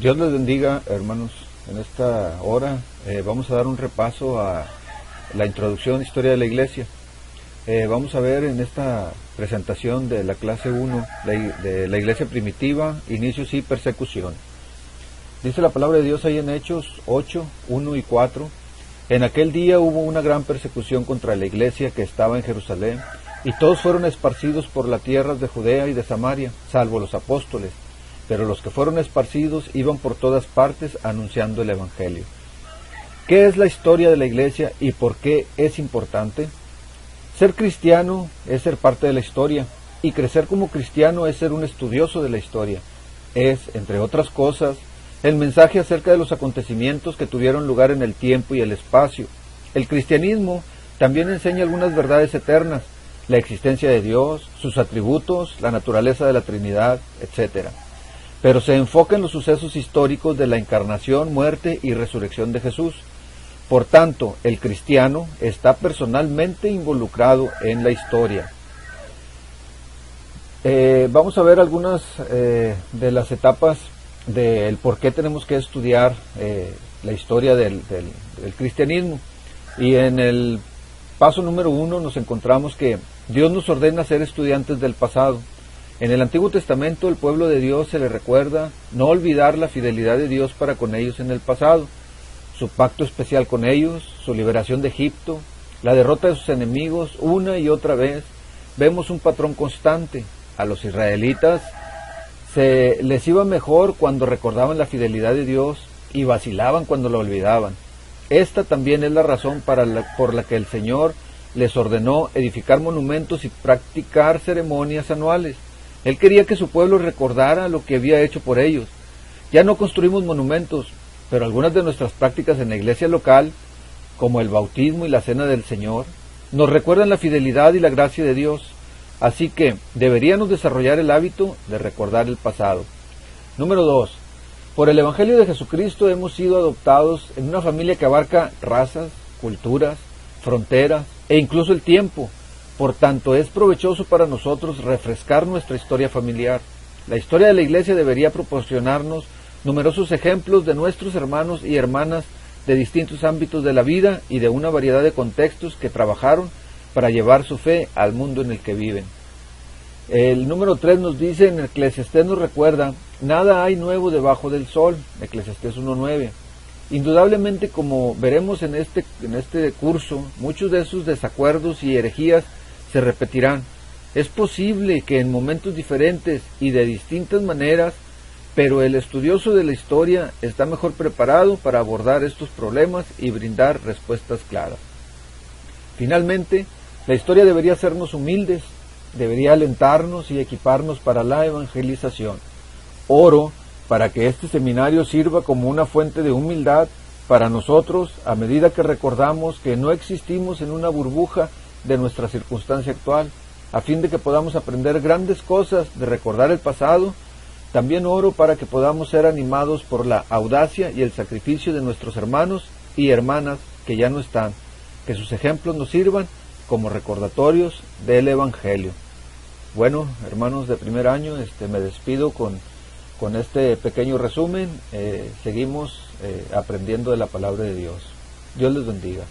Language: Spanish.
Dios les bendiga, hermanos. En esta hora vamos a dar un repaso a la introducción a Historia de la Iglesia. Vamos a ver en esta presentación de la clase 1 de la Iglesia Primitiva, Inicios y Persecución. Dice la palabra de Dios ahí en Hechos 8, 1 y 4. En aquel día hubo una gran persecución contra la iglesia que estaba en Jerusalén, y todos fueron esparcidos por las tierras de Judea y de Samaria, salvo los apóstoles. Pero los que fueron esparcidos iban por todas partes anunciando el Evangelio. ¿Qué es la historia de la iglesia y por qué es importante? Ser cristiano es ser parte de la historia, y crecer como cristiano es ser un estudioso de la historia. Es, entre otras cosas, el mensaje acerca de los acontecimientos que tuvieron lugar en el tiempo y el espacio. El cristianismo también enseña algunas verdades eternas, la existencia de Dios, sus atributos, la naturaleza de la Trinidad, etc. Pero se enfoca en los sucesos históricos de la encarnación, muerte y resurrección de Jesús. Por tanto, el cristiano está personalmente involucrado en la historia. Vamos a ver algunas de las etapas del por qué tenemos que estudiar la historia del cristianismo. Y en el paso número 1 nos encontramos que Dios nos ordena ser estudiantes del pasado. En el Antiguo Testamento el pueblo de Dios se le recuerda no olvidar la fidelidad de Dios para con ellos en el pasado, su pacto especial con ellos, su liberación de Egipto, la derrota de sus enemigos una y otra vez. Vemos un patrón constante. A los israelitas se les iba mejor cuando recordaban la fidelidad de Dios y vacilaban cuando la olvidaban. Esta también es la razón por la que el Señor les ordenó edificar monumentos y practicar ceremonias anuales. Él quería que su pueblo recordara lo que había hecho por ellos. Ya no construimos monumentos, pero algunas de nuestras prácticas en la iglesia local, como el bautismo y la cena del Señor, nos recuerdan la fidelidad y la gracia de Dios. Así que deberíamos desarrollar el hábito de recordar el pasado. Número 2. Por el Evangelio de Jesucristo hemos sido adoptados en una familia que abarca razas, culturas, fronteras e incluso el tiempo. Por tanto, es provechoso para nosotros refrescar nuestra historia familiar. La historia de la iglesia debería proporcionarnos numerosos ejemplos de nuestros hermanos y hermanas de distintos ámbitos de la vida y de una variedad de contextos que trabajaron para llevar su fe al mundo en el que viven. El número 3 nos dice, en Eclesiastés nos recuerda, nada hay nuevo debajo del sol, Eclesiastés 1:9. Indudablemente, como veremos en este curso, muchos de esos desacuerdos y herejías se repetirán. Es posible que en momentos diferentes y de distintas maneras, pero el estudioso de la historia está mejor preparado para abordar estos problemas y brindar respuestas claras. Finalmente, la historia debería hacernos humildes, debería alentarnos y equiparnos para la evangelización. Oro para que este seminario sirva como una fuente de humildad para nosotros a medida que recordamos que no existimos en una burbuja de nuestra circunstancia actual, a fin de que podamos aprender grandes cosas de recordar el pasado. También oro para que podamos ser animados por la audacia y el sacrificio de nuestros hermanos y hermanas que ya no están, que sus ejemplos nos sirvan como recordatorios del Evangelio. Bueno, hermanos de primer año, me despido con este pequeño resumen. Seguimos aprendiendo de la palabra de Dios. Dios les bendiga.